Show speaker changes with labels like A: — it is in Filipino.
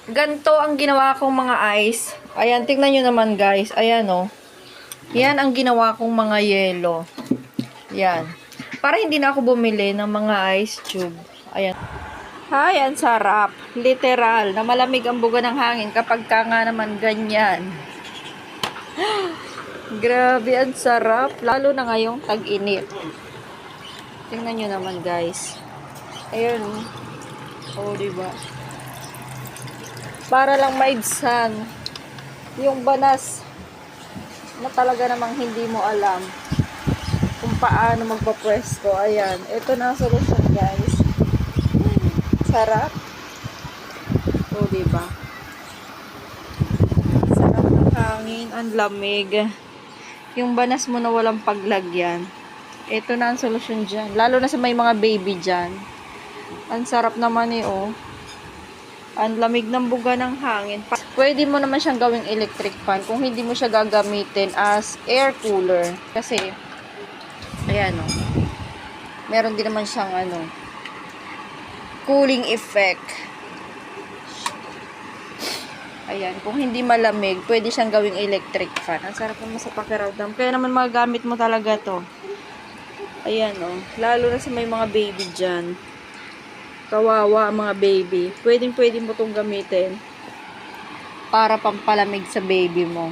A: Ganto ang ginawa kong mga ice. Ayan, tingnan nyo naman guys. Ayan o. Yan ang ginawa kong mga yelo. Yan. Para hindi na ako bumili ng mga ice tube. Ayan. Hay, ang sarap. Literal. Na malamig ang buga ng hangin kapag ka nga naman ganyan. Grabe, ang sarap. Lalo na ngayong tag-init. Tingnan nyo naman guys. Ayan o. Oh, diba? Para lang maibsan yung banas na talaga namang hindi mo alam kung paano magpapwesto. Ayan, ito na ang solusyon guys. Sarap. O diba? Sarap ng hangin, ang lamig. Yung banas mo na walang paglagyan. Ito na ang solusyon dyan. Lalo na sa may mga baby dyan. Ang sarap naman eh oh. Ang lamig ng buga ng hangin. Pwede mo naman siyang gawing electric fan kung hindi mo siya gagamitin as air cooler. Kasi, ayan o. Meron din naman siyang cooling effect. Ayan, kung hindi malamig, pwede siyang gawing electric fan. Ang sarap naman sa pakiramdam. Kaya naman magagamit mo talaga to. Ayan o. Lalo na sa may mga baby dyan. Kawawa ang mga baby. Pwede mo itong gamitin para pampalamig sa baby mo.